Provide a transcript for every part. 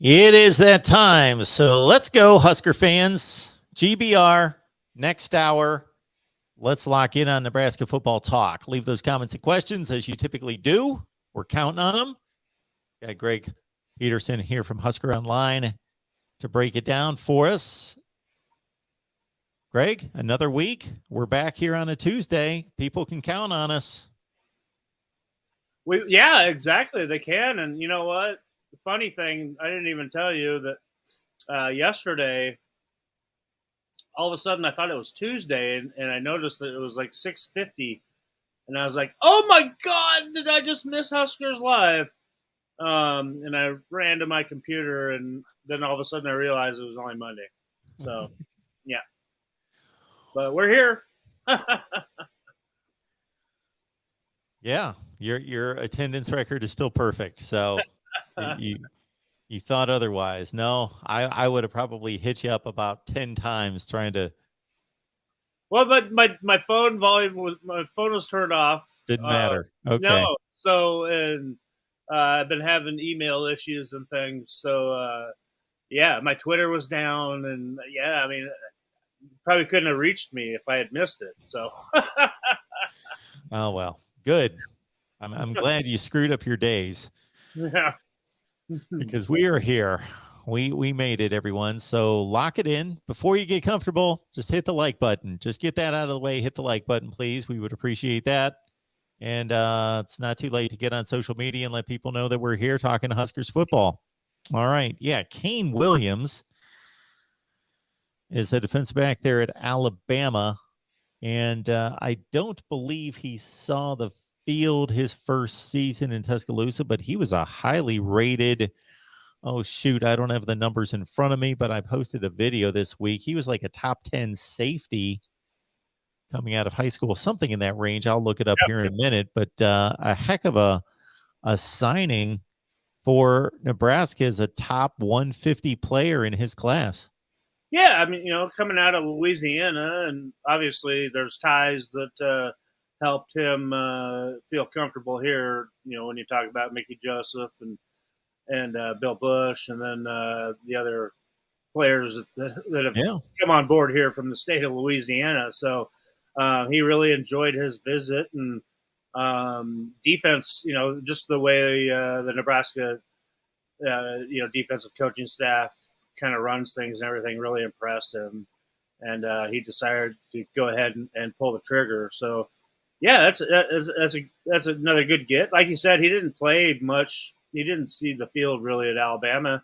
It is that time. So let's go, Husker fans. GBR, next hour. Let's lock in on Nebraska football talk. Leave those comments and questions as you typically do. We're counting on them. Got Greg Peterson here from Husker Online to break it down for us. Greg, another week. We're back here on a Tuesday. People can count on us. Yeah, exactly. They can. And you know what? The funny thing, I didn't even tell you that yesterday, all of a sudden I thought it was Tuesday, and I noticed that it was like 6:50, and I was like, "Oh my God, did I just miss Huskers Live?" And I ran to my computer, and then all of a sudden I realized it was only Monday. So, yeah. But we're here. Yeah, your attendance record is still perfect. So you thought otherwise. No, I would have probably hit you up about 10 times trying to. Well, but my phone was turned off. Didn't matter. Okay. No. So, and I've been having email issues and things. So, yeah, my Twitter was down, and yeah, I mean, probably couldn't have reached me if I had missed it. So. Oh, well, good. I'm glad you screwed up your days. Yeah. Because we are here. We made it, everyone. So lock it in. Before you get comfortable, just hit the like button. Just get that out of the way. Hit the like button, please. We would appreciate that. And it's not too late to get on social media and let people know that we're here talking Huskers football. All right. Yeah, Kane Williams is a defensive back there at Alabama. And I don't believe he saw the field his first season in Tuscaloosa, but he was a highly rated. Oh, shoot. I don't have the numbers in front of me, but I posted a video this week. He was like a top 10 safety coming out of high school, something in that range. I'll look it up here in a minute, but a heck of a signing for Nebraska as a top 150 player in his class. Yeah, I mean, coming out of Louisiana, and obviously there's ties that helped him feel comfortable here. When you talk about Mickey Joseph and Bill Bush, and then the other players that have come on board here from the state of Louisiana. So he really enjoyed his visit, and defense, just the way the Nebraska, defensive coaching staff kind of runs things and everything really impressed him. And he decided to go ahead and pull the trigger. So, yeah, that's another good get. Like you said, he didn't play much. He didn't see the field really at Alabama.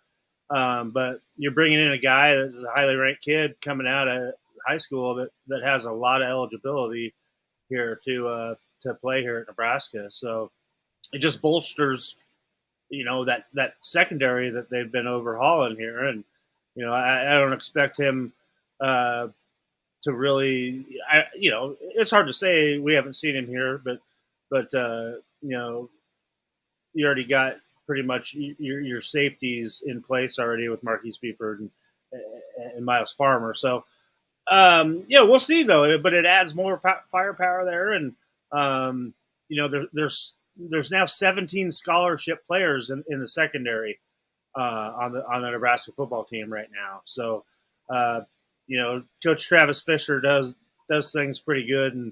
But you're bringing in a guy that's a highly ranked kid coming out of high school that has a lot of eligibility here to play here at Nebraska. So it just bolsters, that secondary that they've been overhauling here. And, I don't expect him to really, it's hard to say. We haven't seen him here, but you already got pretty much your safeties in place already with Marquise Beeford and Miles Farmer. So, we'll see though. But it adds more firepower there, and there's now 17 scholarship players in the secondary on the Nebraska football team right now. So, Coach Travis Fisher does things pretty good, and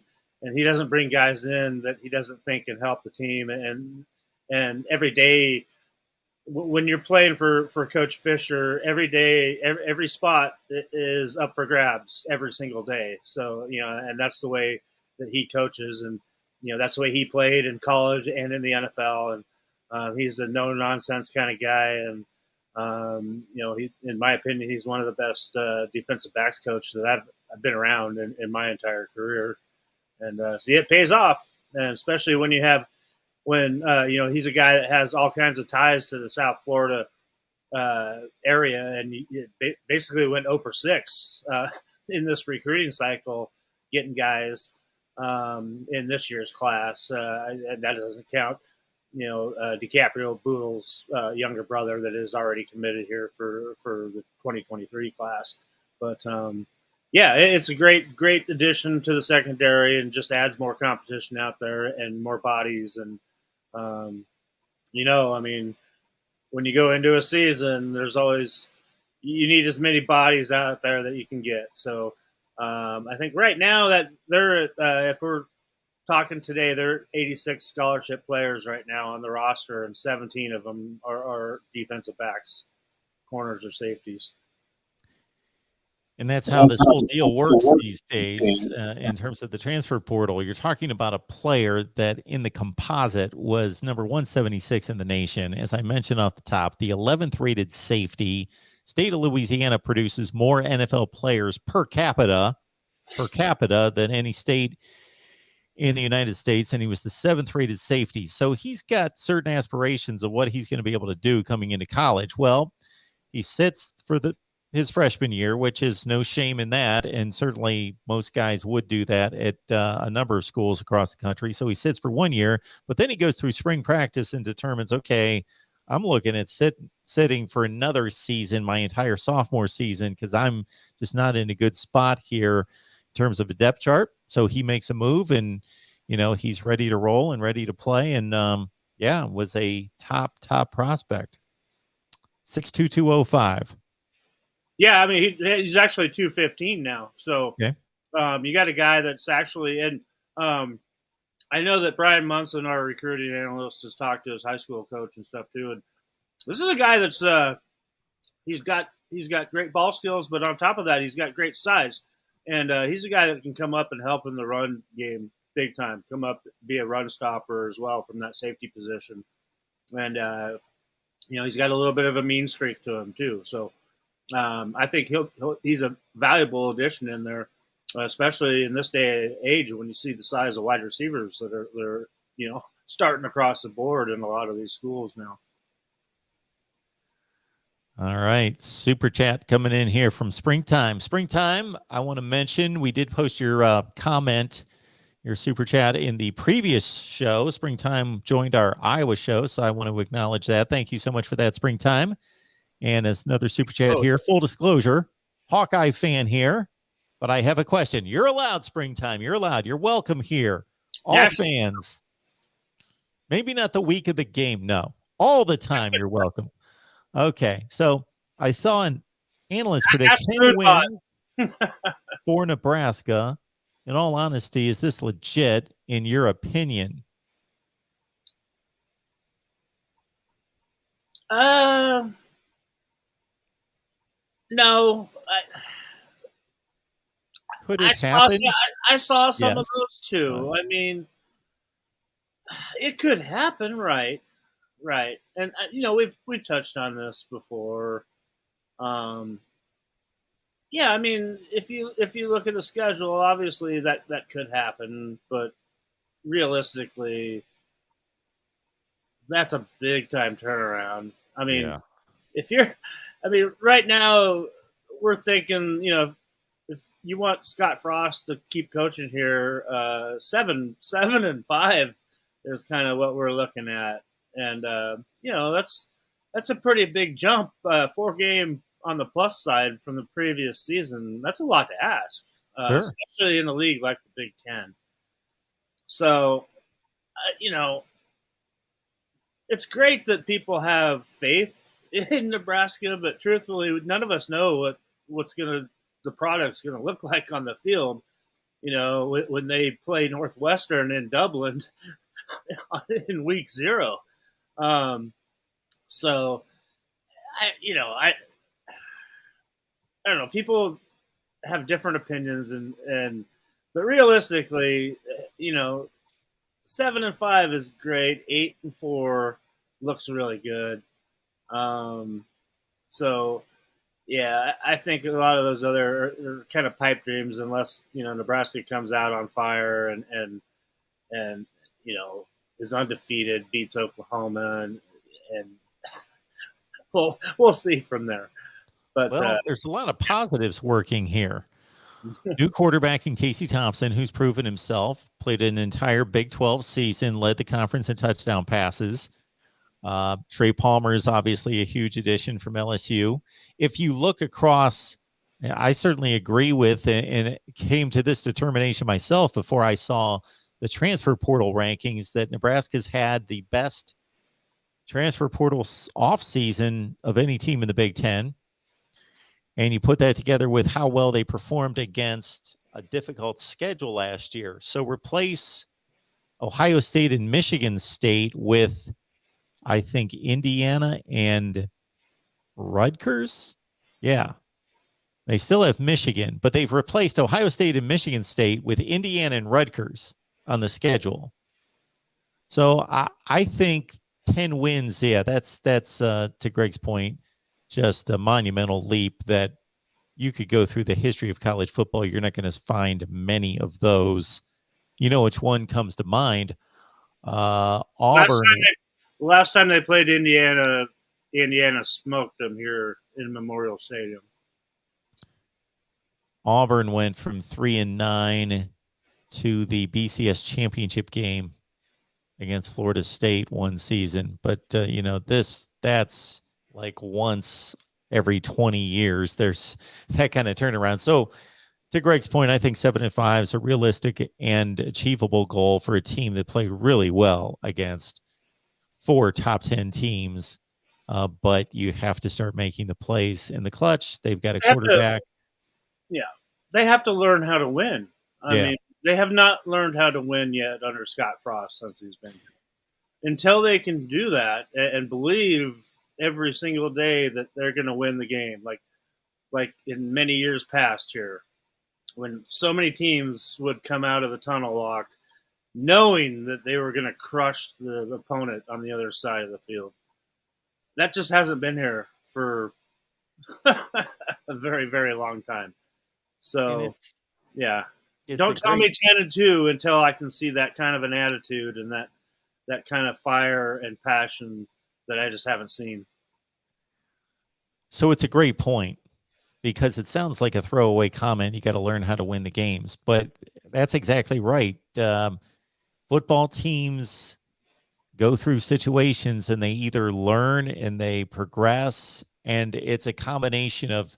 he doesn't bring guys in that he doesn't think can help the team. And every day, when you're playing for Coach Fisher, every day, every spot is up for grabs every single day. So, and that's the way that he coaches, and that's the way he played in college and in the NFL. And he's a no nonsense kind of guy, and he, in my opinion, he's one of the best defensive backs coach that I've been around in my entire career. And so it pays off, and especially when he's a guy that has all kinds of ties to the South Florida area, and he basically went 0 for 6 in this recruiting cycle, getting guys in this year's class. And that doesn't count, DiCaprio Boodle's younger brother that is already committed here for the 2023 class. But yeah, it's a great addition to the secondary, and just adds more competition out there and more bodies. And I mean, when you go into a season, there's always you need as many bodies out there that you can get. So I think right now that they're if we're talking today, there are 86 scholarship players right now on the roster, and 17 of them are defensive backs, corners, or safeties. And that's how this whole deal works these days in terms of the transfer portal. You're talking about a player that in the composite was number 176 in the nation. As I mentioned off the top, the 11th rated safety. State of Louisiana produces more NFL players per capita than any state in the United States, and he was the 7th rated safety. So he's got certain aspirations of what he's going to be able to do coming into college. Well, he sits for his freshman year, which is no shame in that, and certainly most guys would do that at a number of schools across the country. So he sits for 1 year, but then he goes through spring practice and determines, okay, I'm looking at sitting for another season, my entire sophomore season, because I'm just not in a good spot here in terms of a depth chart. So he makes a move, and he's ready to roll and ready to play, and was a top prospect. 6'2", Yeah, I mean he's actually 215 now. So okay. You got a guy that's actually, and I know that Brian Munson, our recruiting analyst, has talked to his high school coach and stuff too. And this is a guy that's he's got great ball skills, but on top of that, he's got great size, and he's a guy that can come up and help in the run game big time. Come up, be a run stopper as well from that safety position, and he's got a little bit of a mean streak to him too. So. I think he's a valuable addition in there, especially in this day and age when you see the size of wide receivers that are starting across the board in a lot of these schools now. All right, super chat coming in here from Springtime. Springtime, I want to mention we did post your comment, your super chat in the previous show. Springtime joined our Iowa show, so I want to acknowledge that. Thank you so much for that, Springtime. And as another super chat here, full disclosure, Hawkeye fan here, but I have a question. You're allowed, Springtime. You're allowed. You're welcome here. All fans. Maybe not the week of the game. No, all the time you're welcome. Okay, so I saw an analyst predict Kane Williams for Nebraska. In all honesty, is this legit in your opinion? No. Could it happen? I saw some of those too. I mean, it could happen, right? Right. And we've touched on this before. Yeah, I mean, if you look at the schedule, obviously that could happen, but realistically, that's a big time turnaround. I mean, right now we're thinking, if you want Scott Frost to keep coaching here, 7-5 is kind of what we're looking at, and that's a pretty big jump. 4-game on the plus side from the previous season. That's a lot to ask, especially in a league like the Big Ten. So, it's great that people have faith in Nebraska, but truthfully, none of us know what the product's gonna look like on the field. When they play Northwestern in Dublin in week 0. So, I don't know. People have different opinions, but realistically, 7-5 is great. 8-4 looks really good. So, yeah, I think a lot of those other are kind of pipe dreams, unless Nebraska comes out on fire and is undefeated, beats Oklahoma, and we'll see from there. But there's a lot of positives working here. New quarterback in Casey Thompson, who's proven himself, played an entire Big 12 season, led the conference in touchdown passes. Trey Palmer is obviously a huge addition from LSU. If you look across, I certainly agree with and came to this determination myself before I saw the transfer portal rankings that Nebraska's had the best transfer portal off season of any team in the Big Ten, and you put that together with how well they performed against a difficult schedule last year. So replace Ohio State and Michigan State with, I think, Indiana and Rutgers. Yeah. They still have Michigan, but they've replaced Ohio State and Michigan State with Indiana and Rutgers on the schedule. So I think 10 wins, yeah, that's to Greg's point, just a monumental leap that you could go through the history of college football. You're not going to find many of those. You know which one comes to mind? Auburn. Last time they played Indiana, Indiana smoked them here in Memorial Stadium. Auburn went from 3-9 to the BCS championship game against Florida State one season. But, that's like once every 20 years, there's that kind of turnaround. So to Greg's point, I think 7-5 is a realistic and achievable goal for a team that played really well against 4 top 10 teams. But you have to start making the plays in the clutch. They've got a quarterback. They have to learn how to win. I mean, they have not learned how to win yet under Scott Frost since he's been here. Until they can do that and believe every single day that they're going to win the game, like in many years past here, when so many teams would come out of the tunnel walk knowing that they were going to crush the opponent on the other side of the field. That just hasn't been here for a very, very long time. So, don't tell me 10-2 until I can see that kind of an attitude and that kind of fire and passion that I just haven't seen. So it's a great point because it sounds like a throwaway comment. You got to learn how to win the games, but that's exactly right. Football teams go through situations and they either learn and they progress, and it's a combination of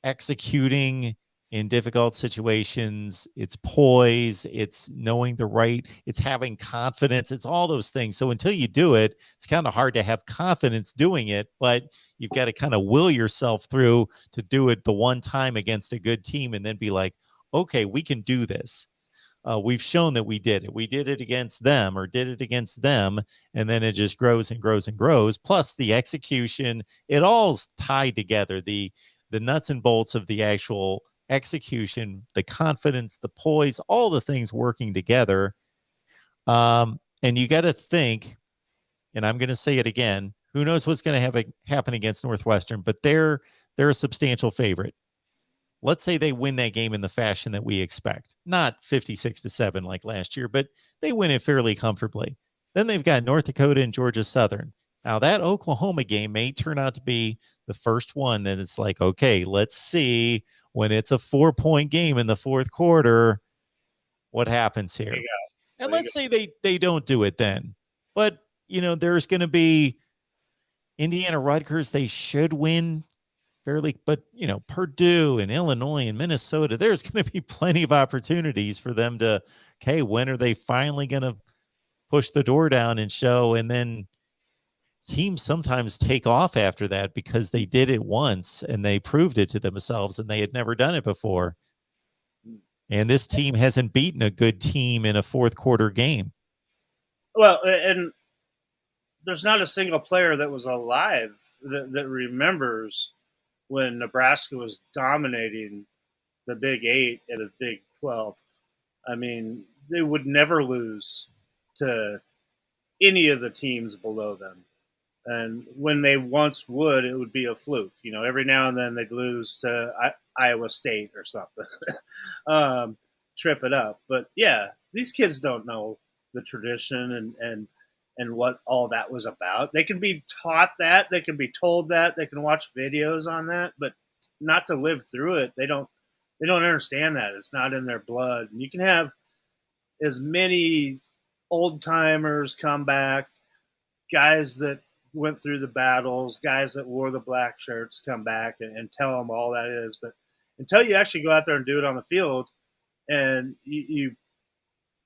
executing in difficult situations, it's poise, it's knowing the right, it's having confidence, it's all those things. So until you do it, it's kind of hard to have confidence doing it, but you've got to kind of will yourself through to do it the one time against a good team and then be like, okay, we can do this. We've shown that we did it. We did it against them or did it against them. And then it just grows and grows and grows. Plus the execution, it all's tied together. The nuts and bolts of the actual execution, the confidence, the poise, all the things working together. And you got to think, and I'm going to say it again, who knows what's going to happen against Northwestern, but they're a substantial favorite. Let's say they win that game in the fashion that we expect, not 56-7 like last year, but they win it fairly comfortably. Then they've got North Dakota and Georgia Southern. Now that Oklahoma game may turn out to be the first one that it's like, okay, let's see when it's a 4-point game in the fourth quarter, what happens here? And let's say they don't do it then. But, there's going to be Indiana Rutgers. They should win fairly, but, Purdue and Illinois and Minnesota, there's going to be plenty of opportunities for them to, okay, when are they finally going to push the door down and show? And then teams sometimes take off after that because they did it once and they proved it to themselves and they had never done it before. And this team hasn't beaten a good team in a fourth quarter game. Well, and there's not a single player that was alive that remembers when Nebraska was dominating the Big 8 and the Big 12. I mean, they would never lose to any of the teams below them. And when they once would, it would be a fluke. Every now and then they'd lose to Iowa State or something, trip it up. But yeah, these kids don't know the tradition and what all that was about. They can be taught that, they can be told that, they can watch videos on that, but not to live through it. They don't understand that. It's not in their blood. And you can have as many old timers come back, guys that went through the battles, guys that wore the black shirts come back and tell them all that is. But until you actually go out there and do it on the field and you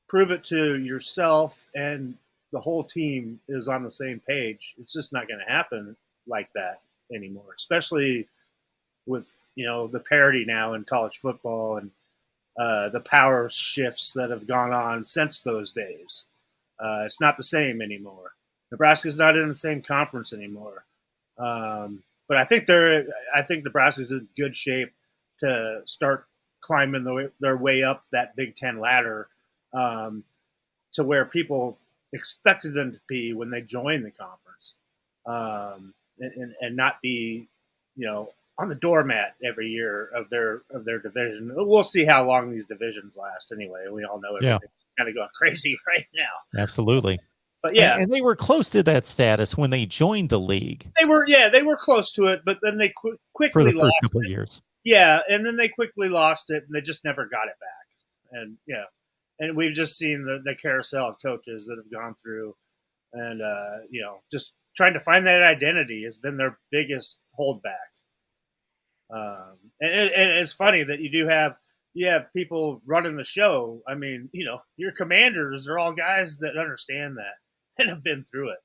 prove it to yourself and the whole team is on the same page, it's just not going to happen like that anymore, especially with, the parity now in college football and the power shifts that have gone on since those days. It's not the same anymore. Nebraska's not in the same conference anymore. But I think Nebraska's in good shape to start climbing their way up that Big Ten ladder to where people expected them to be when they joined the conference, and not be, on the doormat every year of their division. We'll see how long these divisions last. Anyway, we all know everything's kind of going crazy right now. Absolutely. But yeah, and they were close to that status when they joined the league. They were close to it, but then they quickly for the lost first couple of it. years. Yeah, and then they quickly lost it, and they just never got it back. And and we've just seen the carousel of coaches that have gone through, and just trying to find that identity has been their biggest holdback. And it's funny that you have people running the show. I mean, your commanders are all guys that understand that and have been through it.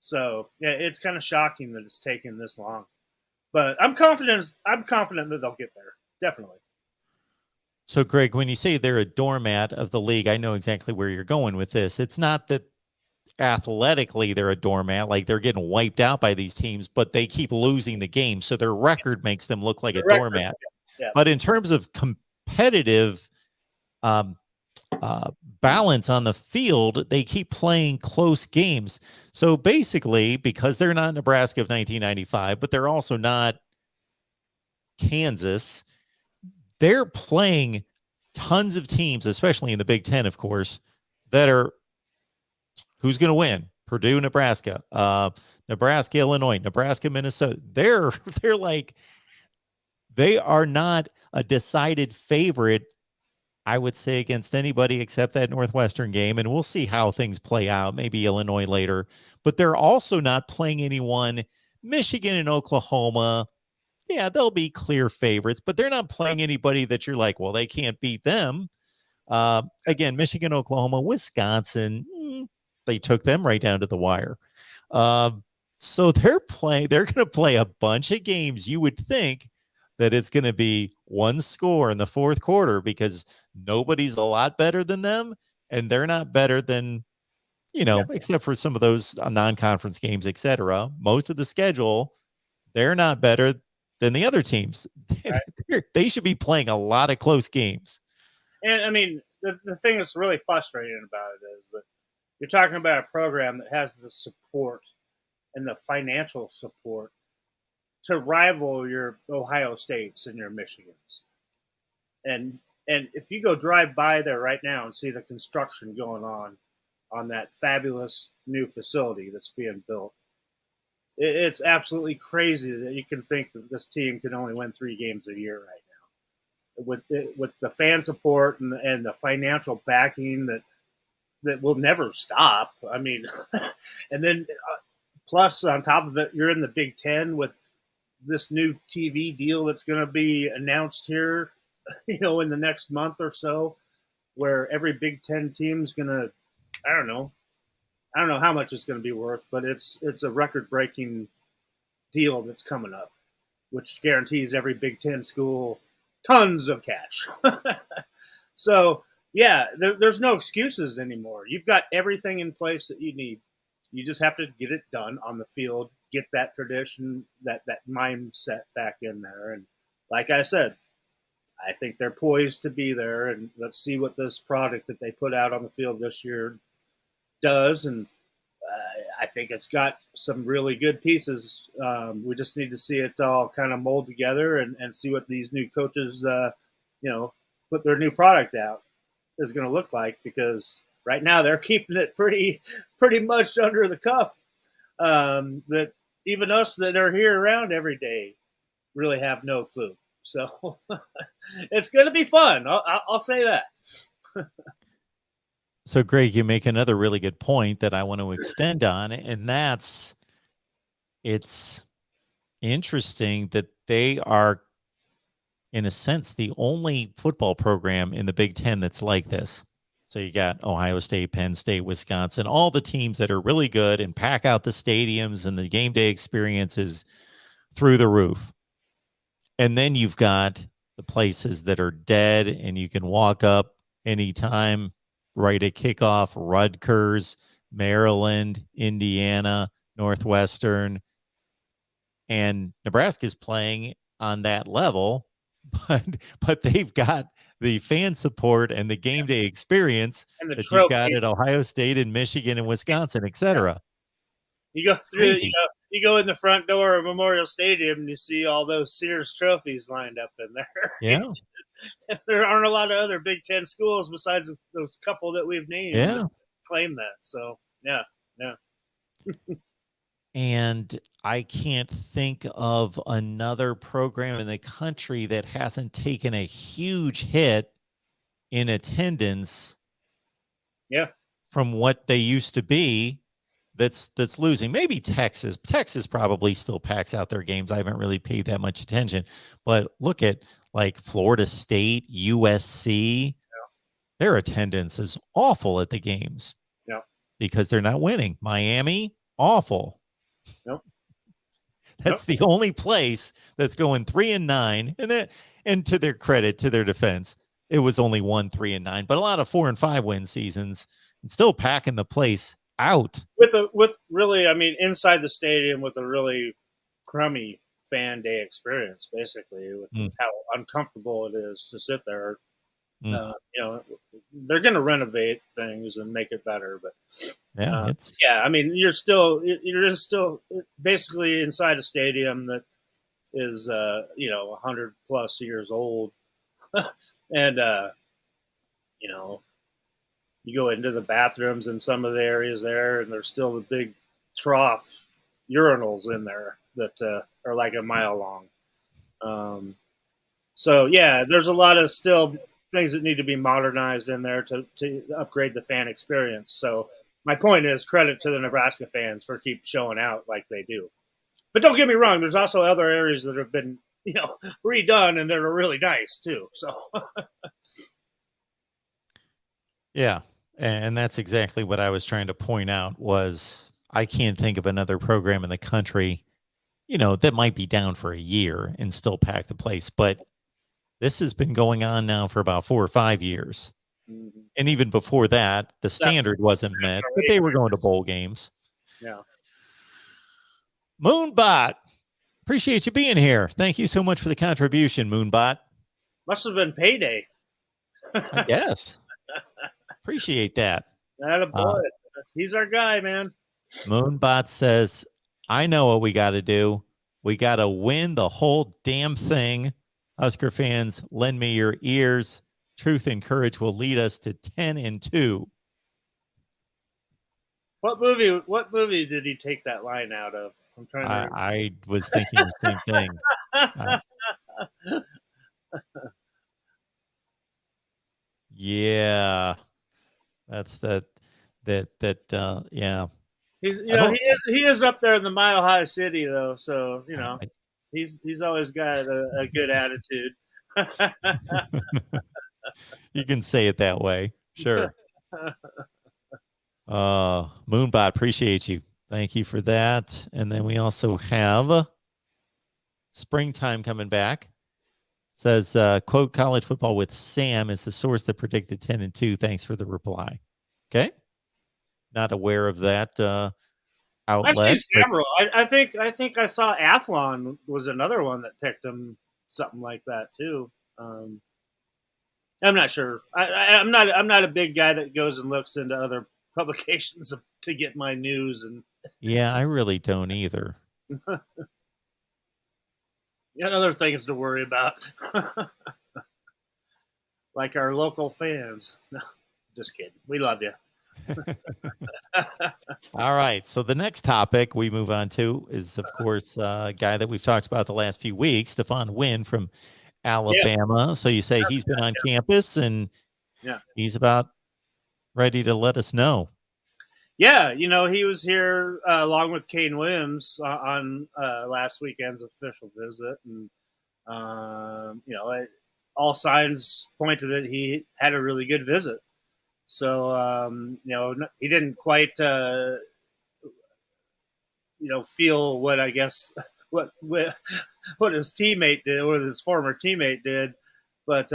So yeah, it's kind of shocking that it's taken this long. But I'm confident that they'll get there. Definitely. So, Greg, when you say they're a doormat of the league, I know exactly where you're going with this. It's not that athletically they're a doormat, like they're getting wiped out by these teams, but they keep losing the game. So their record makes them look like a doormat. Yeah. But in terms of competitive balance on the field, they keep playing close games. So basically, because they're not Nebraska of 1995, but they're also not Kansas, they're playing tons of teams, especially in the Big Ten, of course, that are who's going to win? Purdue, Nebraska, Nebraska, Illinois, Nebraska, Minnesota. They're like, they are not a decided favorite, I would say, against anybody except that Northwestern game. And we'll see how things play out, maybe Illinois later. But they're also not playing anyone. Michigan and Oklahoma, yeah, they'll be clear favorites, but they're not playing anybody that you're like, well, they can't beat them. Again, Michigan, Oklahoma, Wisconsin, they took them right down to the wire. So they're going to play a bunch of games. You would think that it's going to be one score in the fourth quarter because nobody's a lot better than them, and they're not better than, except for some of those non-conference games, etc. Most of the schedule, they're not better than the other teams. Right. They should be playing a lot of close games. And I mean, the thing that's really frustrating about it is that you're talking about a program that has the support and the financial support to rival your Ohio States and your Michigans. And if you go drive by there right now and see the construction going on that fabulous new facility that's being built, it's absolutely crazy that you can think that this team can only win 3 games a year right now. With the fan support and the financial backing that will never stop. I mean, and then plus on top of it, you're in the Big Ten with this new TV deal that's going to be announced here, in the next month or so, where every Big Ten team's going to, I don't know how much it's going to be worth, but it's a record-breaking deal that's coming up, which guarantees every Big Ten school tons of cash. So, yeah, there's no excuses anymore. You've got everything in place that you need. You just have to get it done on the field, get that tradition, that mindset back in there. And like I said, I think they're poised to be there. And let's see what this product that they put out on the field this year does. And I think it's got some really good pieces. We just need to see it all kind of mold together and see what these new coaches, put their new product out is going to look like, because right now they're keeping it pretty much under the cuff. That even us that are here around every day really have no clue. So it's going to be fun. I'll say that. So, Greg, you make another really good point that I want to extend on, and it's interesting that they are, in a sense, the only football program in the Big Ten that's like this. So you got Ohio State, Penn State, Wisconsin, all the teams that are really good and pack out the stadiums, and the game day experience is through the roof. And then you've got the places that are dead and you can walk up anytime, right at kickoff: Rutgers, Maryland, Indiana, Northwestern, and Nebraska's playing on that level, but they've got the fan support and the game day experience And the that you've got trophies. at Ohio State and Michigan and Wisconsin, etc. You go through, Crazy. you go in the front door of Memorial Stadium and you see all those Sears trophies lined up in there. Yeah. There aren't a lot of other Big Ten schools besides those couple that we've named Yeah. that claim that. So, yeah. And I can't think of another program in the country that hasn't taken a huge hit in attendance from what they used to be that's losing. Maybe Texas. Texas probably still packs out their games. I haven't really paid that much attention. But look at like Florida State, USC. Their attendance is awful at the games. Yeah. Because they're not winning. Miami, awful. Nope. That's the only place that's going 3-9. And to their credit, to their defense, it was only 1-3-9, but a lot of 4 and 5 win seasons and still packing the place out. With really, I mean, inside the stadium with a really crummy fan day experience, basically, with how uncomfortable it is to sit there. You know, they're going to renovate things and make it better, but I mean, you're still basically inside a stadium that is 100 plus years old, and you know, you go into the bathrooms in some of the areas there, and there's still the big trough urinals in there that are like a mile long. So yeah, there's a lot of still things that need to be modernized in there to upgrade the fan experience. So my point is, credit to the Nebraska fans for keep showing out like they do. But don't get me wrong, there's also other areas that have been, redone and they're really nice too. So yeah. And that's exactly what I was trying to point out was I can't think of another program in the country, that might be down for a year and still pack the place. But this has been going on now for about 4 or 5 years. Mm-hmm. And even before that, the standard wasn't met, but they were going to bowl games. Yeah. Moonbot, appreciate you being here. Thank you so much for the contribution, Moonbot. Must have been payday. I guess. Appreciate that. Attaboy. He's our guy, man. Moonbot says, I know what we got to do. We got to win the whole damn thing. Husker fans, lend me your ears. Truth and courage will lead us to 10-2. What movie did he take that line out of? I'm trying to. I was thinking the same thing. Yeah, that's that. Yeah. He's he is up there in the Mile High City though, so he's always got a good attitude. You can say it that way, sure. Moonbot, appreciate you. Thank you for that. And then we also have Springtime coming back. Says, quote, college football with Sam is the source that predicted 10-2. Thanks for the reply. Okay. Not aware of that outlet. I've seen several. I think I saw Athlon was another one that picked him something like that too. I'm not sure. I'm not a big guy that goes and looks into other publications to get my news and. Yeah, I really don't either. Got other things to worry about, like our local fans. No, just kidding. We love you. All right. So the next topic we move on to is, of course, a guy that we've talked about the last few weeks, Stephon Wynn from Alabama. Yeah. So you say he's been on campus and he's about ready to let us know. Yeah, he was here along with Kane Williams on last weekend's official visit, and all signs pointed that he had a really good visit. So he didn't quite feel what I guess what his teammate did, or his former teammate did, but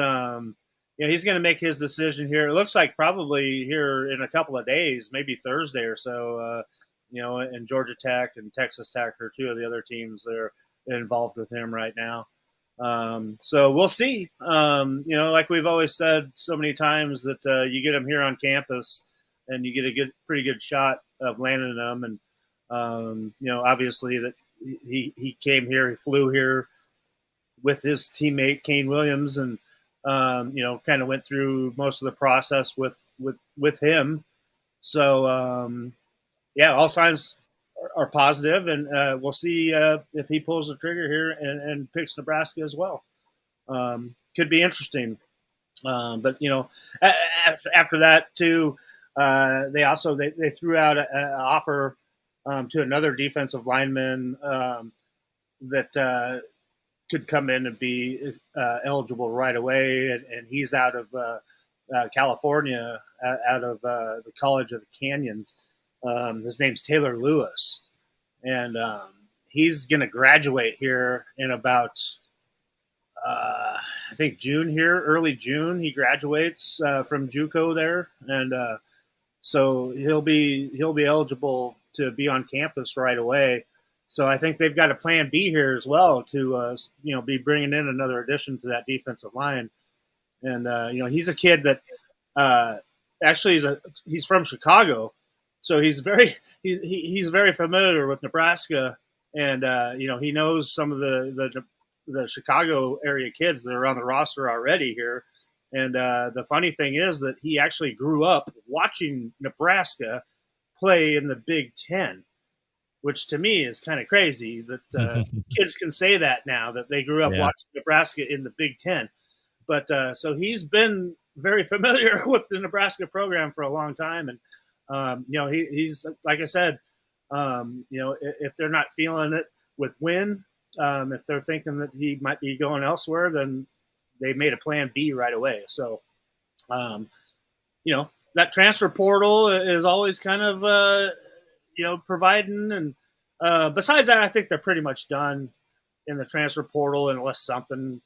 he's going to make his decision here. It looks like probably here in a couple of days, maybe Thursday or so. And Georgia Tech and Texas Tech are two of the other teams that are involved with him right now. So we'll see. Like we've always said so many times, that you get him here on campus, and you get a pretty good shot of landing them. And obviously that he came here, he flew here with his teammate Kane Williams, and kind of went through most of the process with him. So all signs are positive, and we'll see if he pulls the trigger here and picks Nebraska as well. Could be interesting. But after that too, they threw out an offer to another defensive lineman that could come in and be eligible right away, and he's out of California, out of the College of the Canyons. His name's Taylor Lewis, and he's going to graduate here in about I think June here, early June. He graduates from JUCO there, and so he'll be eligible to be on campus right away. So I think they've got a plan B here as well to be bringing in another addition to that defensive line. And he's a kid that actually he's from Chicago, so he's very familiar with Nebraska, and he knows some of the Chicago area kids that are on the roster already here. And the funny thing is that he actually grew up watching Nebraska play in the Big Ten, which to me is kind of crazy that kids can say that now, that they grew up watching Nebraska in the Big Ten. But so he's been very familiar with the Nebraska program for a long time. And, he's, like I said, if they're not feeling it with Wynn, if they're thinking that he might be going elsewhere, then they made a plan B right away. So, that transfer portal is always kind of, providing. And besides that, I think they're pretty much done in the transfer portal unless something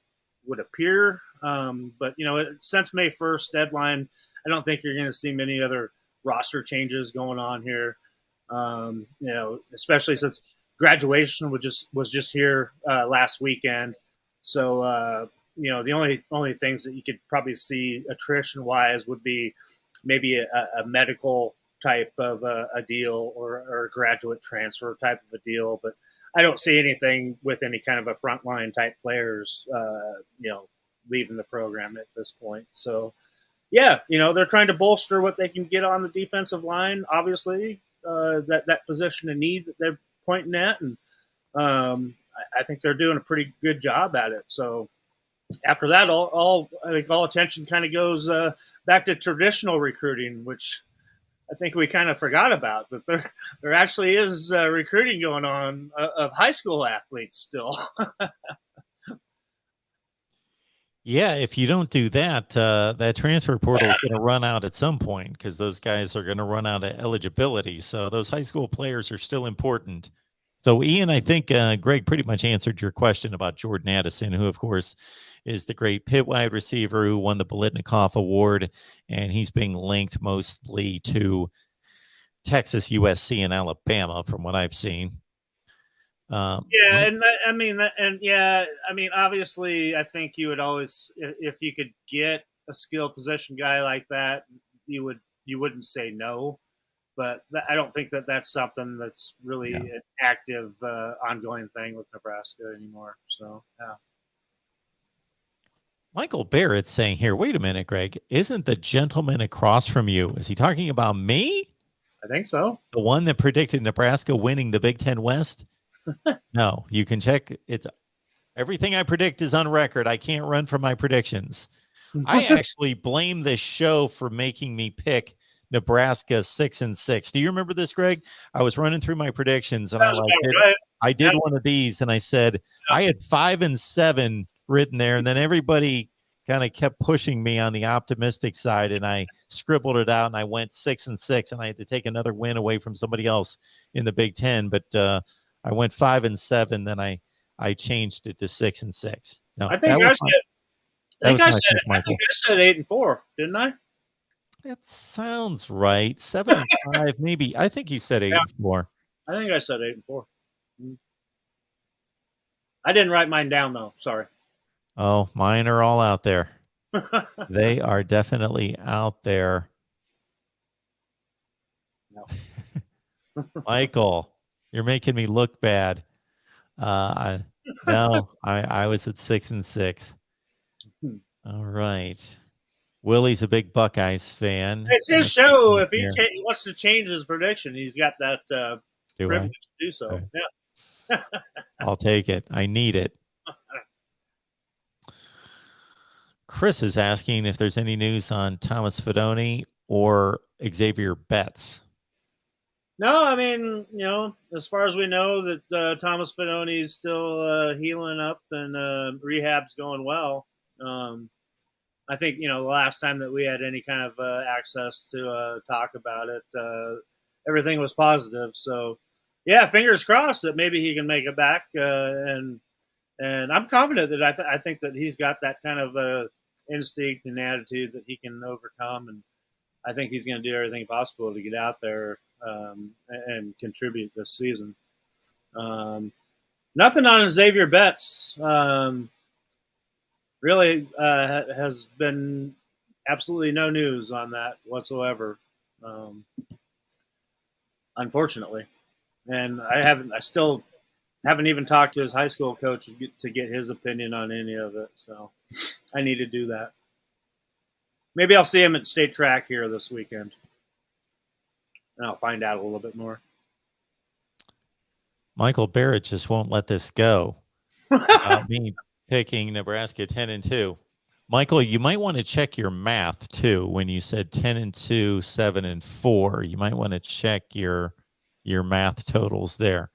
would appear. But, since May 1st deadline, I don't think you're going to see many other roster changes going on here, especially since graduation was just here last weekend. So, the only things that you could probably see attrition-wise would be maybe a medical type of a deal or a graduate transfer type of a deal. But I don't see anything with any kind of a frontline type players, leaving the program at this point. So, they're trying to bolster what they can get on the defensive line, obviously, that position of need that they're pointing at. And I think they're doing a pretty good job at it. So after that, I think all attention kind of goes back to traditional recruiting, which I think we kind of forgot about. But there actually is recruiting going on of high school athletes still. Yeah, if you don't do that, that transfer portal is going to run out at some point, because those guys are going to run out of eligibility. So those high school players are still important. So, Ian, I think Greg pretty much answered your question about Jordan Addison, who, of course, is the great Pitt wide receiver who won the Biletnikoff Award, and he's being linked mostly to Texas, USC, and Alabama, from what I've seen. Obviously, I think you would always, if you could get a skill position guy like that, you wouldn't say no. But I don't think that's something that's really an active, ongoing thing with Nebraska anymore. So, yeah. Michael Barrett's saying here, wait a minute, Greg, isn't the gentleman across from you, is he talking about me? I think so. The one that predicted Nebraska winning the Big Ten West? No, you can check. Everything I predict is on record. I can't run from my predictions. I actually blame this show for making me pick Nebraska 6-6. Do you remember this, Greg? I was running through my predictions, and I did one of these, and I said I had 5-7 written there, and then everybody kind of kept pushing me on the optimistic side, and I scribbled it out, and I went 6-6, and I had to take another win away from somebody else in the Big Ten. But I went 5-7, then I changed it to 6-6. No, I think I said 8-4, didn't I? That sounds right. 7-5, maybe. I think you said 8-4. I think I said 8-4. I didn't write mine down though. Sorry. Oh, mine are all out there. They are definitely out there. No. Michael, you're making me look bad. I was at 6-6. All right. Willie's a big Buckeyes fan. It's his show. If he wants to change his prediction, he's got that privilege to do so. Okay. Yeah. I'll take it. I need it. Chris is asking if there's any news on Thomas Fidone or Xavier Betts. No, I mean, as far as we know, that Thomas Fidone is still healing up and rehab's going well. I think, the last time that we had any kind of access to talk about it, everything was positive. So, yeah, fingers crossed that maybe he can make it back. And I'm confident that I think that he's got that kind of instinct and attitude that he can overcome. And I think he's going to do everything possible to get out there and contribute this season. Nothing on Xavier Betts. Really has been absolutely no news on that whatsoever, unfortunately. And I still haven't even talked to his high school coach to get his opinion on any of it. So I need to do that. Maybe I'll see him at state track here this weekend, and I'll find out a little bit more. Michael Barrett just won't let this go. About me picking Nebraska 10-2. Michael, you might want to check your math too. When you said 10-2, 7-4, you might want to check your math totals there.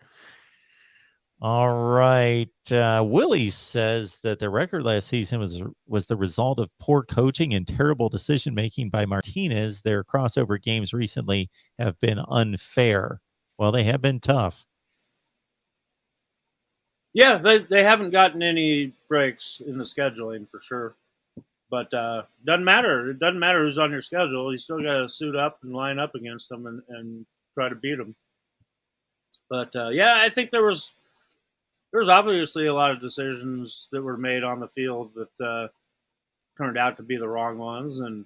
All right. Willie says that the record last season was the result of poor coaching and terrible decision-making by Martinez. Their crossover games recently have been unfair. Well, they have been tough. Yeah, they haven't gotten any breaks in the scheduling for sure. But doesn't matter. It doesn't matter who's on your schedule. You still got to suit up and line up against them and try to beat them. But, I think there was obviously a lot of decisions that were made on the field that turned out to be the wrong ones. And,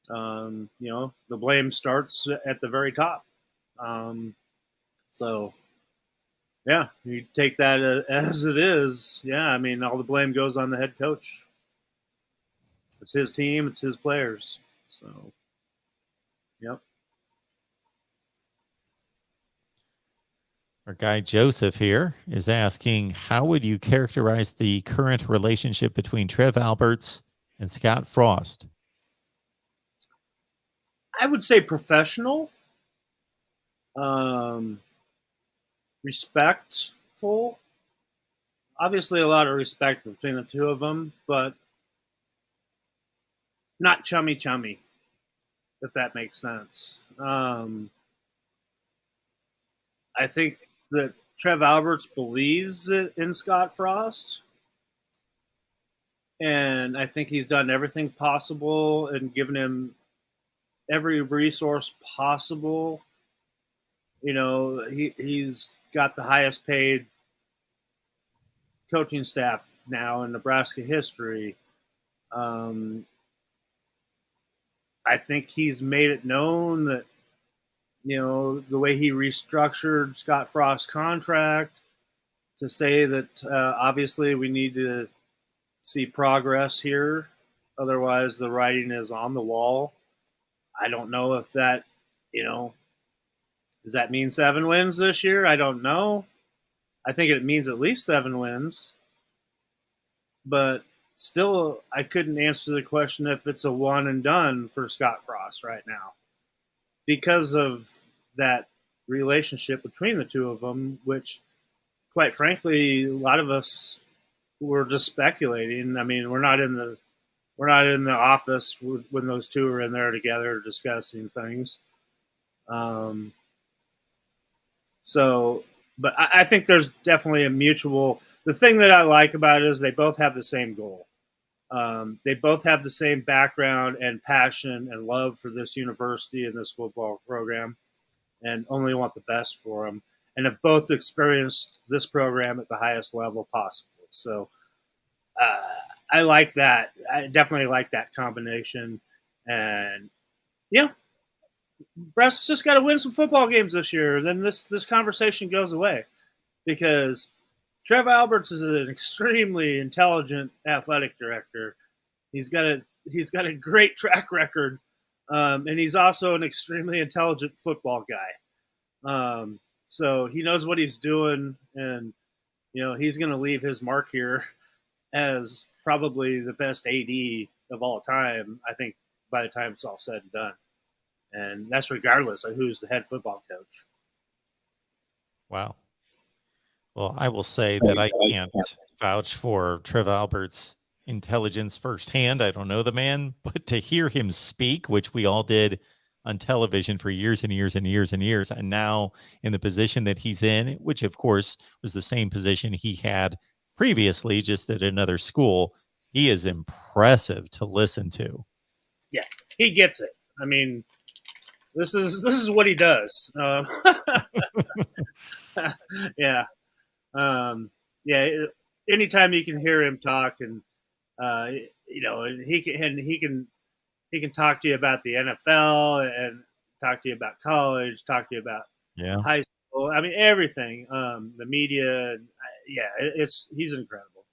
the blame starts at the very top. Yeah, you take that as it is. Yeah, I mean, all the blame goes on the head coach. It's his team. It's his players. So, yep. Our guy Joseph here is asking, how would you characterize the current relationship between Trev Alberts and Scott Frost? I would say professional, respectful. Obviously, a lot of respect between the two of them, but not chummy, if that makes sense. I think that Trev Alberts believes in Scott Frost, and I think he's done everything possible and given him every resource possible. He's got the highest paid coaching staff now in Nebraska history. I think he's made it known that, the way he restructured Scott Frost's contract to say that obviously we need to see progress here. Otherwise, the writing is on the wall. I don't know if that, does that mean 7 wins this year? I don't know. I think it means at least 7 wins. But still, I couldn't answer the question if it's a one and done for Scott Frost right now, because of that relationship between the two of them, which, quite frankly, a lot of us were just speculating. I mean, we're not in the We're not in the office when those two are in there together discussing things. So, but I think there's definitely a mutual. The thing that I like about it is they both have the same goal. They both have the same background and passion and love for this university and this football program, and only want the best for them. And have both experienced this program at the highest level possible. So I like that. I definitely like that combination. And yeah, Breast's just got to win some football games this year. Then this conversation goes away, because Trev Alberts is an extremely intelligent athletic director. He's got a great track record, and he's also an extremely intelligent football guy. So he knows what he's doing, and he's going to leave his mark here as probably the best AD of all time, I think, by the time it's all said and done. And that's regardless of who's the head football coach. Wow. Well, I will say that I can't vouch for Trev Albert's intelligence firsthand. I don't know the man, but to hear him speak, which we all did on television for years and years and years and years, and now in the position that he's in, which of course was the same position he had previously, just at another school, he is impressive to listen to. Yeah, he gets it. I mean, this is what he does. Yeah. Yeah. Anytime you can hear him talk, and he can talk to you about the NFL and talk to you about college, talk to you about high school. I mean, everything. The media. Yeah, he's incredible.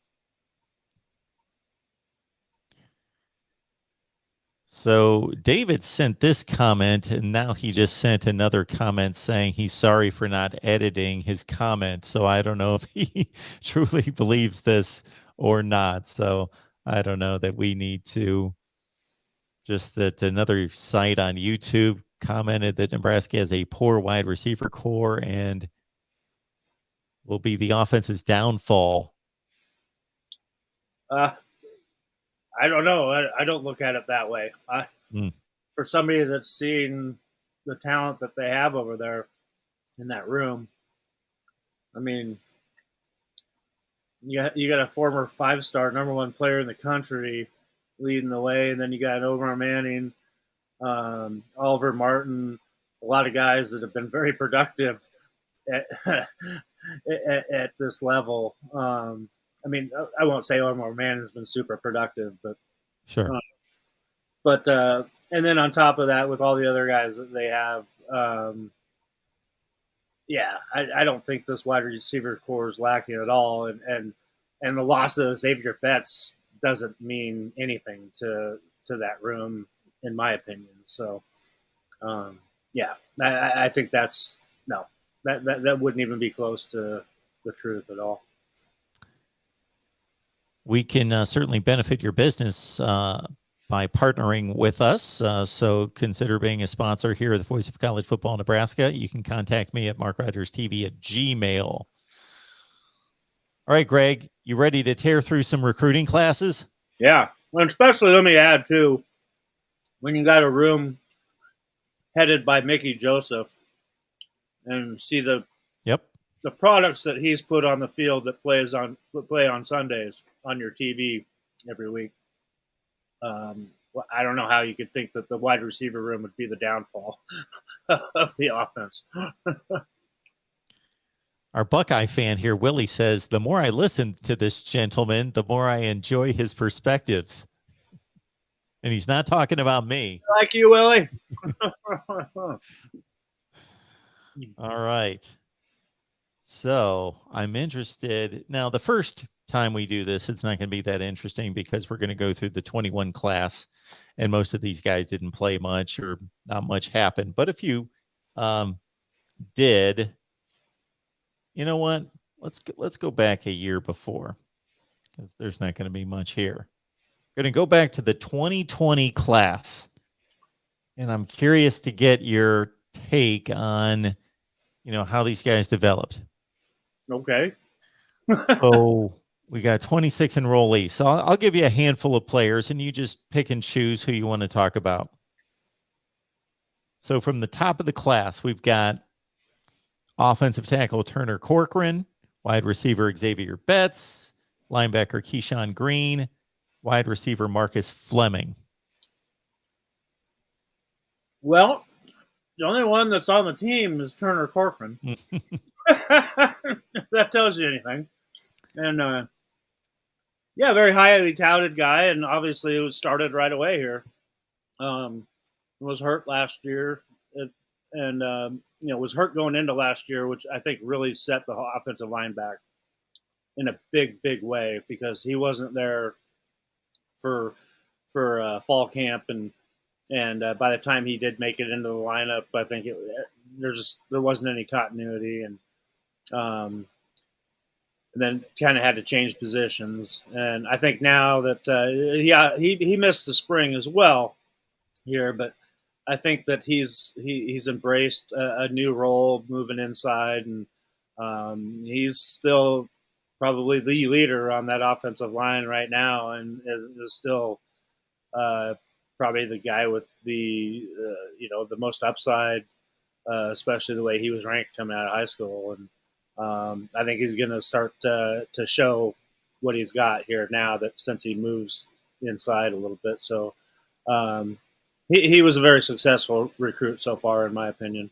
So David sent this comment, and now he just sent another comment saying he's sorry for not editing his comment. So I don't know if he truly believes this or not. So I don't know that we need to. Just that another site on YouTube commented that Nebraska has a poor wide receiver core and will be the offense's downfall. I don't know. I don't look at it that way. For somebody that's seen the talent that they have over there in that room, I mean, you got a former 5-star number 1 player in the country leading the way, and then you got Omar Manning, Oliver Martin, a lot of guys that have been very productive at this level. I mean, I won't say Omar Manning has been super productive, but sure. And then on top of that, with all the other guys that they have, I don't think this wide receiver core is lacking at all. And the loss of Xavier Betts doesn't mean anything to that room, in my opinion. So, I think that wouldn't even be close to the truth at all. We can certainly benefit your business by partnering with us. So consider being a sponsor here at the Voice of College Football Nebraska. You can contact me at MarkRogersTV at Gmail. All right, Greg, you ready to tear through some recruiting classes? Yeah. And especially, let me add, too, when you got a room headed by Mickey Joseph and see the products that he's put on the field that play on Sundays on your TV every week. I don't know how you could think that the wide receiver room would be the downfall of the offense. Our Buckeye fan here, Willie, says, the more I listen to this gentleman, the more I enjoy his perspectives. And he's not talking about me. Like you, Willie. All right. So I'm interested. Now, the first time we do this, it's not going to be that interesting because we're going to go through the 21 class, and most of these guys didn't play much or not much happened, but a few did. You know what? Let's go back a year before, because there's not going to be much here. Going to go back to the 2020 class, and I'm curious to get your take on, how these guys developed. Okay. So We got 26 enrollees. So I'll give you a handful of players, and you just pick and choose who you want to talk about. So from the top of the class, we've got offensive tackle Turner Corcoran, wide receiver Xavier Betts, linebacker Keyshawn Green, wide receiver Marcus Fleming. Well, the only one that's on the team is Turner Corcoran. If that tells you anything. And yeah, very highly touted guy, and obviously it was started right away here. Was hurt last year, and was hurt going into last year, which I think really set the offensive line back in a big way because he wasn't there for fall camp, and by the time he did make it into the lineup, I think there wasn't any continuity, and then kind of had to change positions. And I think now that he missed the spring as well here, but I think that he's embraced a new role moving inside, and he's still probably the leader on that offensive line right now, and is still probably the guy with the the most upside, especially the way he was ranked coming out of high school. And I think he's going to start to show what he's got here now that since he moves inside a little bit. So he was a very successful recruit so far, in my opinion.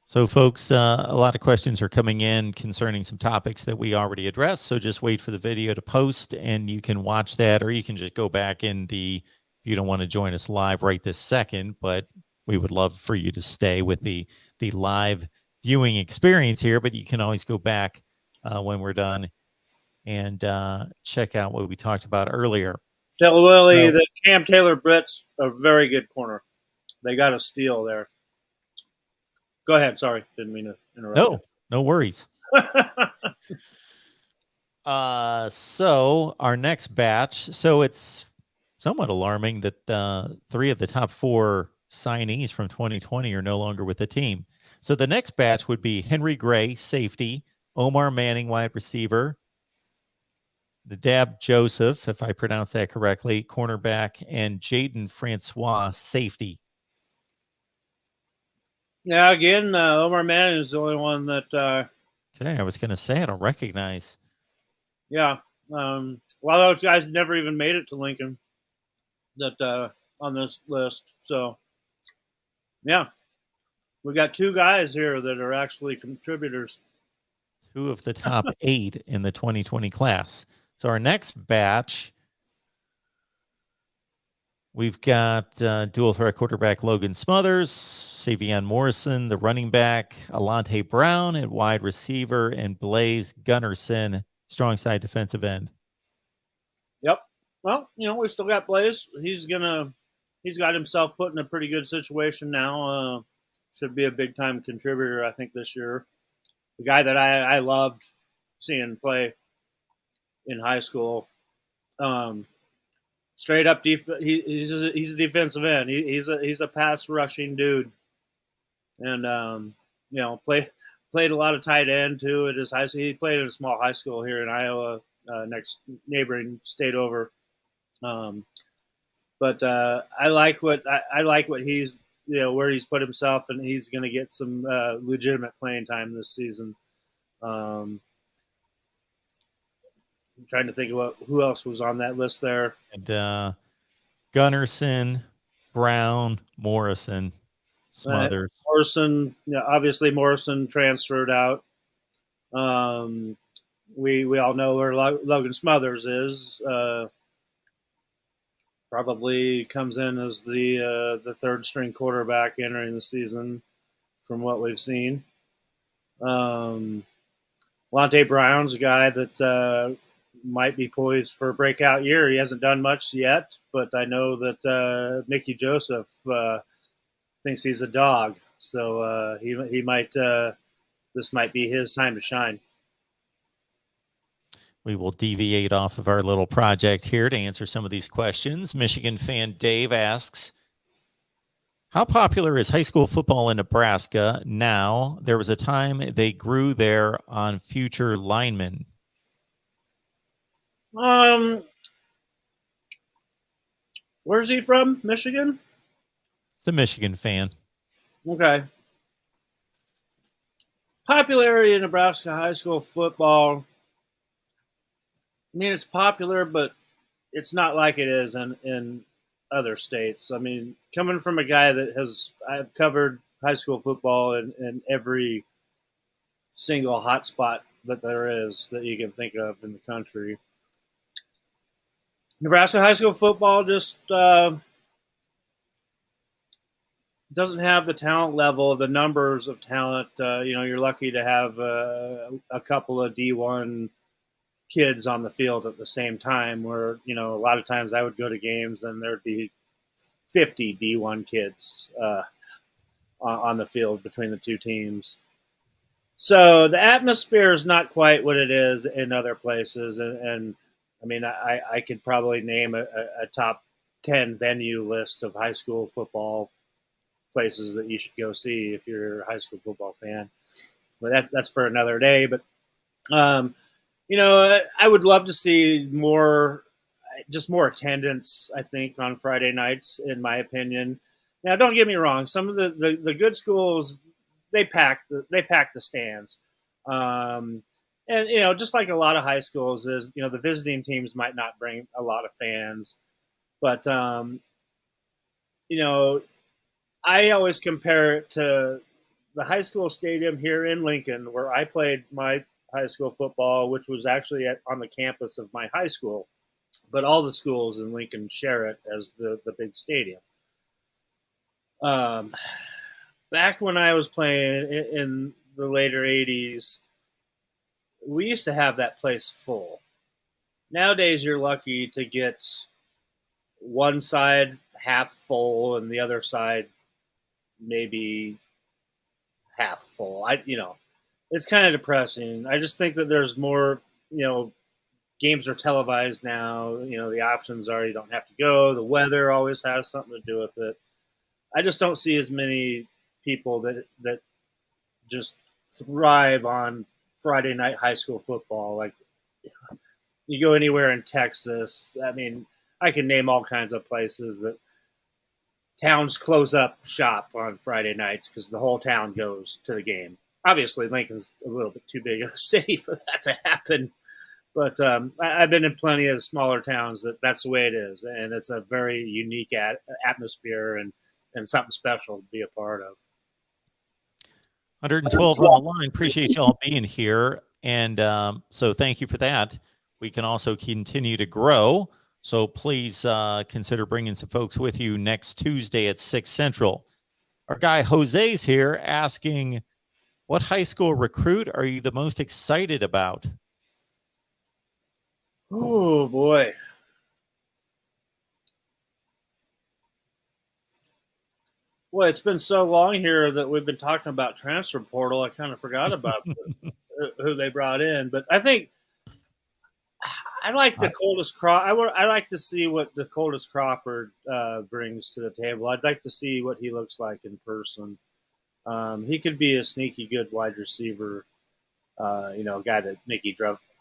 So, folks, a lot of questions are coming in concerning some topics that we already addressed. So just wait for the video to post, and you can watch that, or you can just go back if you don't want to join us live right this second, but we would love for you to stay with the live viewing experience here. But you can always go back when we're done and check out what we talked about earlier. Tell Willie that Cam Taylor-Britt's a very good corner. They got a steal there. Go ahead. Sorry. Didn't mean to interrupt. No worries. So our next batch. So it's somewhat alarming that 3 of the top 4 signees from 2020 are no longer with the team. So the next batch would be Henry Gray, safety, Omar Manning, wide receiver, Nadab Joseph, if I pronounce that correctly, cornerback, and Jayden Francois, safety. Yeah, again, Omar Manning is the only one that. Okay, I was going to say I don't recognize. Yeah, well, those guys never even made it to Lincoln. That on this list, so yeah, we got 2 guys here that are actually contributors. 2 of the top 8 in the 2020 class. So our next batch, we've got dual threat quarterback Logan Smothers, Savion Morrison, the running back, Alante Brown at wide receiver, and Blaze Gunnerson, strong side defensive end. Yep. Well, we still got Blaze. He's got himself put in a pretty good situation now. Should be a big time contributor, I think, this year. The guy that I loved seeing play in high school. Straight up, he's a defensive end. He's a pass rushing dude, and played a lot of tight end too at his high school. He played at a small high school here in Iowa, next neighboring state over. But I like what he's where he's put himself, and he's going to get some legitimate playing time this season. I'm trying to think of who else was on that list there. And Gunnerson, Brown, Morrison, Smothers. Morrison, obviously Morrison transferred out. We all know where Logan Smothers is. Probably comes in as the third string quarterback entering the season, from what we've seen. Alante Brown's a guy that might be poised for a breakout year. He hasn't done much yet, but I know that Mickey Joseph thinks he's a dog, so he might. This might be his time to shine. We will deviate off of our little project here to answer some of these questions. Michigan fan Dave asks, how popular is high school football in Nebraska now? There was a time they grew there on future linemen. Where's he from? Michigan? It's a Michigan fan. Okay. Popularity in Nebraska high school football. I mean, it's popular, but it's not like it is in other states. I mean, coming from a guy that I've covered high school football in every single hotspot that there is that you can think of in the country. Nebraska high school football just doesn't have the talent level, the numbers of talent. You're lucky to have a couple of D1 kids on the field at the same time. Where a lot of times I would go to games and there'd be 50 D1 kids on the field between the two teams. So the atmosphere is not quite what it is in other places, and I mean, I could probably name a top 10 venue list of high school football places that you should go see if you're a high school football fan. But that's for another day. But I would love to see more attendance. I think on Friday nights, in my opinion. Now, don't get me wrong. Some of the good schools they pack the stands. And just like a lot of high schools is, the visiting teams might not bring a lot of fans, but I always compare it to the high school stadium here in Lincoln, where I played my high school football, which was actually on the campus of my high school, but all the schools in Lincoln share it as the big stadium. Back when I was playing in the later 80s, we used to have that place full. Nowadays, you're lucky to get one side half full and the other side maybe half full. It's kind of depressing. I just think that there's more, games are televised now. The options are you don't have to go. The weather always has something to do with it. I just don't see as many people that just thrive on Friday night high school football. Like, you go anywhere in Texas. I mean, I can name all kinds of places that towns close up shop on Friday nights because the whole town goes to the game. Obviously, Lincoln's a little bit too big of a city for that to happen. But I've been in plenty of smaller towns that's the way it is. And it's a very unique atmosphere and something special to be a part of. 112 on the line. Appreciate y'all being here. And so thank you for that. We can also continue to grow. So please consider bringing some folks with you next Tuesday at 6 Central. Our guy Jose's here asking, what high school recruit are you the most excited about? Oh, boy. Well, it's been so long here that we've been talking about transfer portal. I kind of forgot about who they brought in. But I think I like Dakota's I like to see what Dakota's Crawford brings to the table. I'd like to see what he looks like in person. He could be a sneaky good wide receiver. A guy that Mickey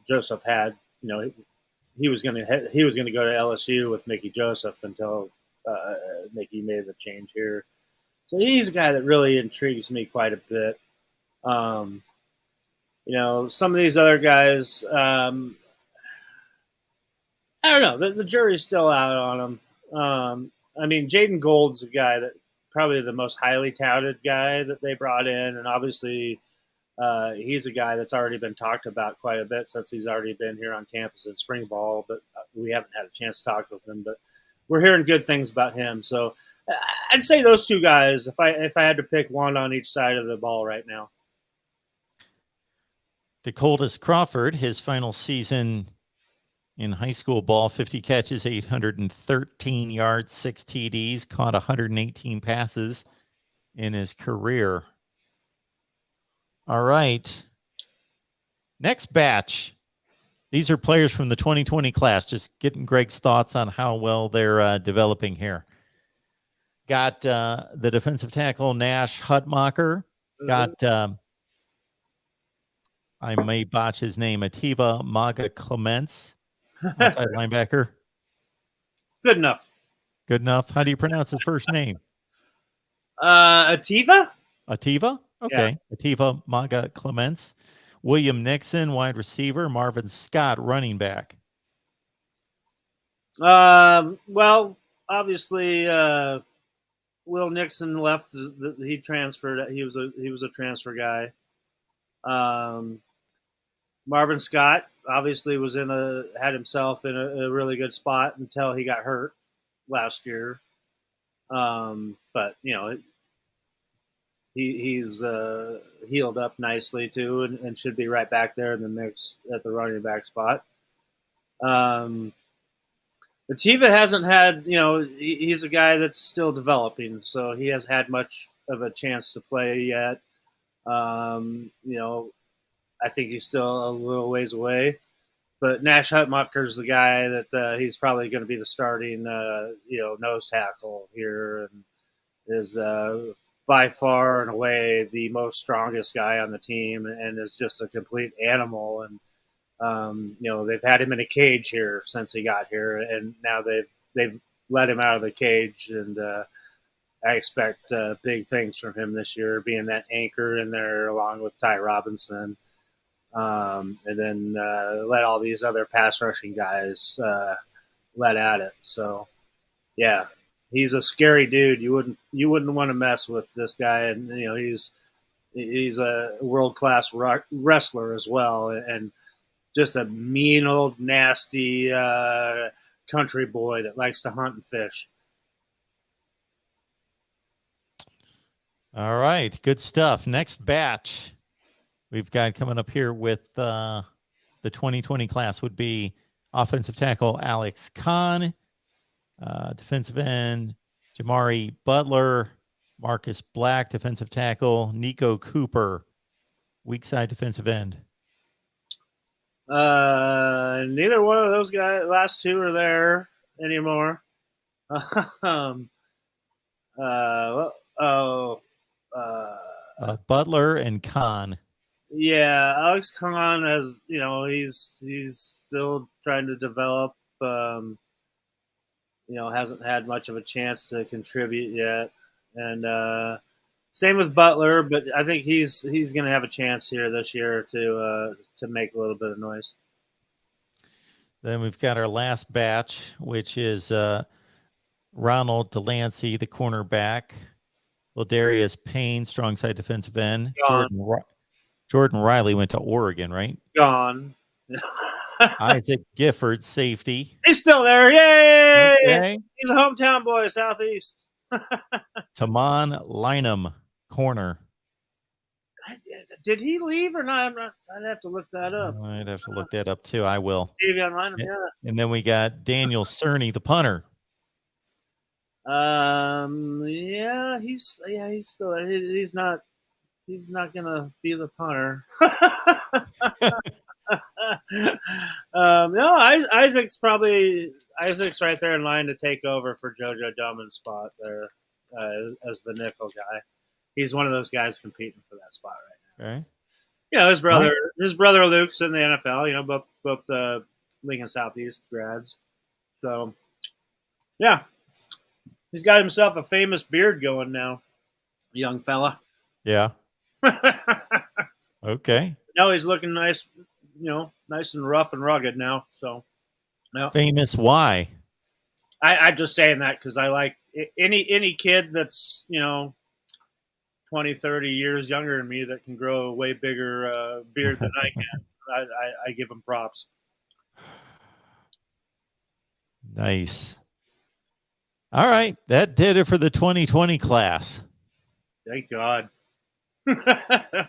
Joseph had. He was going to go to LSU with Mickey Joseph until Mickey made the change here. So he's a guy that really intrigues me quite a bit. Some of these other guys, I don't know. The jury's still out on him. I mean, Jayden Gold's a guy that probably the most highly touted guy that they brought in, and obviously he's a guy that's already been talked about quite a bit since he's already been here on campus in spring ball, but we haven't had a chance to talk with him. But we're hearing good things about him. So I'd say those two guys if I had to pick one on each side of the ball right now. Dakota's Crawford, his final season in high school ball, 50 catches, 813 yards, 6 TDs, caught 118 passes in his career. All right. Next batch. These are players from the 2020 class. Just getting Greg's thoughts on how well they're developing here. Got the defensive tackle, Nash Hutmacher. Got, I may botch his name, Ativa Maga Clements. Outside linebacker. Good enough. Good enough. How do you pronounce his first name? Ativa? Ativa? Yeah. Okay. Ativa Maga Clements. William Nixon, wide receiver. Marvin Scott, running back. Well, obviously, Will Nixon left. He transferred. He was a transfer guy. Marvin Scott obviously had himself in a really good spot until he got hurt last year. But he's healed up nicely too, and should be right back there in the mix at the running back spot. Ativa hasn't had, he's a guy that's still developing, so he hasn't had much of a chance to play yet. I think he's still a little ways away. But Nash Hutmacher's the guy that he's probably going to be the starting, nose tackle here, and is by far and away the most strongest guy on the team, and is just a complete animal. And they've had him in a cage here since he got here, and now they've let him out of the cage, and I expect big things from him this year, being that anchor in there along with Ty Robinson. And then let all these other pass rushing guys let at it. So, yeah, he's a scary dude. You wouldn't want to mess with this guy, and he's a world class wrestler as well, and just a mean old nasty country boy that likes to hunt and fish. All right, good stuff. Next batch we've got coming up here with the 2020 class would be offensive tackle Alex Kahn, defensive end Jamari Butler, Marcus Black, defensive tackle Nico Cooper, weak side defensive end. Neither one of those guys, last two, are there anymore. Butler and Kahn. Yeah, Alex Kahn has, he's still trying to develop. Hasn't had much of a chance to contribute yet, and same with Butler. But I think he's going to have a chance here this year to make a little bit of noise. Then we've got our last batch, which is Ronald Delancey, the cornerback. Ladarius Payne, strong side defensive end. Jordan Riley went to Oregon, right? Gone. Isaac Gifford, safety. He's still there. Yay! Okay. He's a hometown boy, Southeast. Taman Lynham, corner. Did he leave or not? I'd have to look that up. I'd have to look that up too. I will. Davion Lynham, yeah. And then we got Daniel Cerny, the punter. He's still there. He's not gonna be the punter. No, Isaac's right there in line to take over for JoJo Duman's spot there as the nickel guy. He's one of those guys competing for that spot right now. Okay. His brother Luke's in the NFL. Both Lincoln Southeast grads. So, yeah, he's got himself a famous beard going now, young fella. Yeah. Okay. Now he's looking nice, nice and rough and rugged now. So, yeah. Famous why? I'm just saying that because I like any kid that's 20, 30 years younger than me that can grow a way bigger beard than I can. I give him props. Nice. All right, that did it for the 2020 class. Thank God.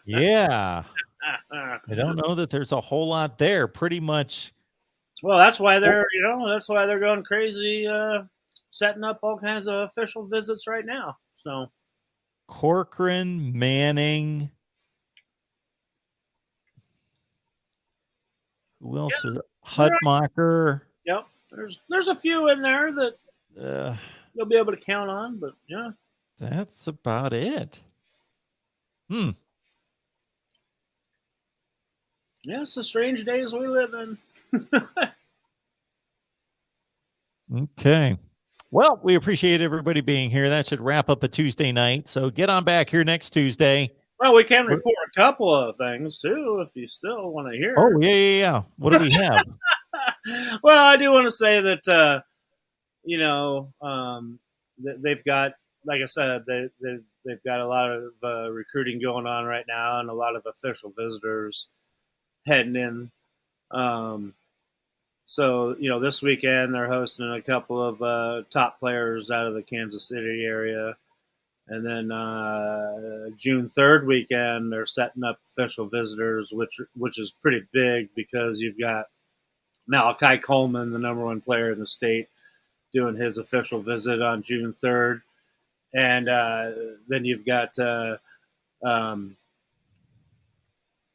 Yeah. I don't know that there's a whole lot there. Pretty much. Well, that's why they're going crazy, setting up all kinds of official visits right now. So Corcoran, Manning. Who else is Hutmacher? Yep. There's a few in there that you'll be able to count on, but yeah. That's about it. Yeah, it's the strange days we live in. Okay. Well, we appreciate everybody being here. That should wrap up a Tuesday night. So get on back here next Tuesday. Well, we can report a couple of things too, if you still want to hear. Oh, yeah. What do we have? Well, I do want to say that they've got, like I said, they've got a lot of recruiting going on right now, and a lot of official visitors heading in. So this weekend they're hosting a couple of top players out of the Kansas City area. And then June 3rd weekend, they're setting up official visitors, which is pretty big because you've got Malachi Coleman, the number one player in the state, doing his official visit on June 3rd. And then you've got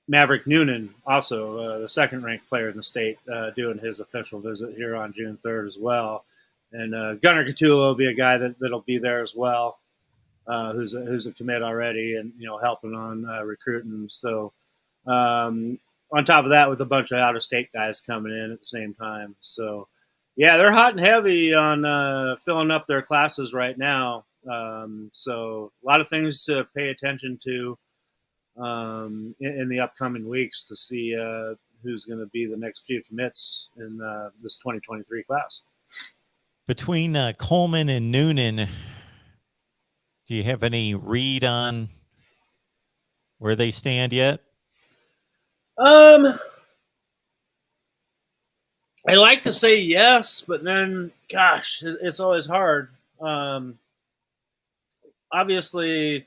Maverick Noonan, also the second-ranked player in the state, doing his official visit here on June 3rd as well. And Gunnar Gattulo will be a guy that'll be there as well. Who's a commit already, and helping on recruiting. So on top of that, with a bunch of out of state guys coming in at the same time. So yeah, they're hot and heavy on filling up their classes right now. So a lot of things to pay attention to in the upcoming weeks to see who's going to be the next few commits in this 2023 class. Between Coleman and Noonan, do you have any read on where they stand yet? I like to say yes, but then, gosh, it's always hard. Obviously,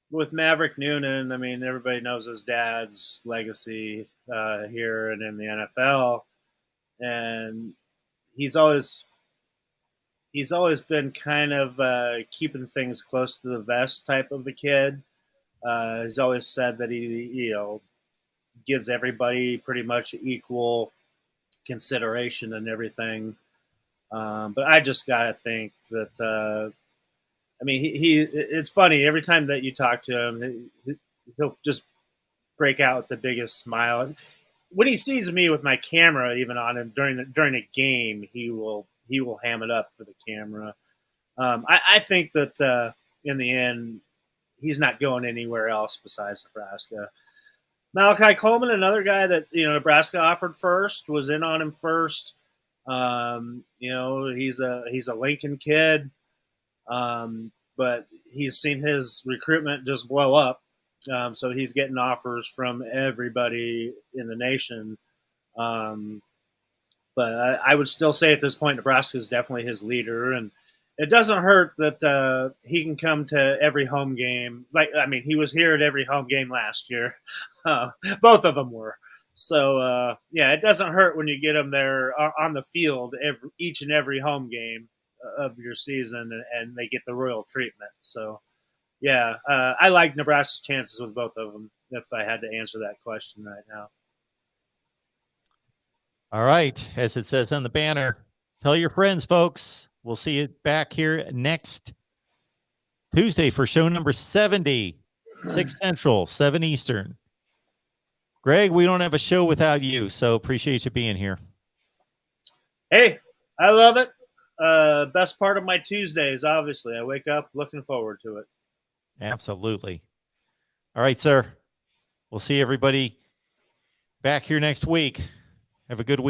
with Maverick Noonan, I mean, everybody knows his dad's legacy here and in the NFL, and he's always been kind of keeping things close to the vest type of a kid. He's always said that he gives everybody pretty much equal consideration and everything. But I just gotta think that it's funny every time that you talk to him, he'll just break out with the biggest smile. When he sees me with my camera even on him during a game, he will ham it up for the camera. I think that in the end, he's not going anywhere else besides Nebraska. Malachi Coleman, another guy that Nebraska offered first, was in on him first. He's a Lincoln kid, but he's seen his recruitment just blow up. So he's getting offers from everybody in the nation. But I would still say at this point, Nebraska is definitely his leader, and it doesn't hurt that he can come to every home game. He was here at every home game last year. Both of them were. So, it doesn't hurt when you get him there on the field each and every home game of your season, and they get the royal treatment. So, I like Nebraska's chances with both of them if I had to answer that question right now. All right. As it says on the banner, tell your friends, folks. We'll see you back here next Tuesday for show number 70, 6 Central, 7 Eastern. Greg, we don't have a show without you, so appreciate you being here. Hey, I love it. Best part of my Tuesdays, obviously. I wake up looking forward to it. Absolutely. All right, sir. We'll see everybody back here next week. Have a good week.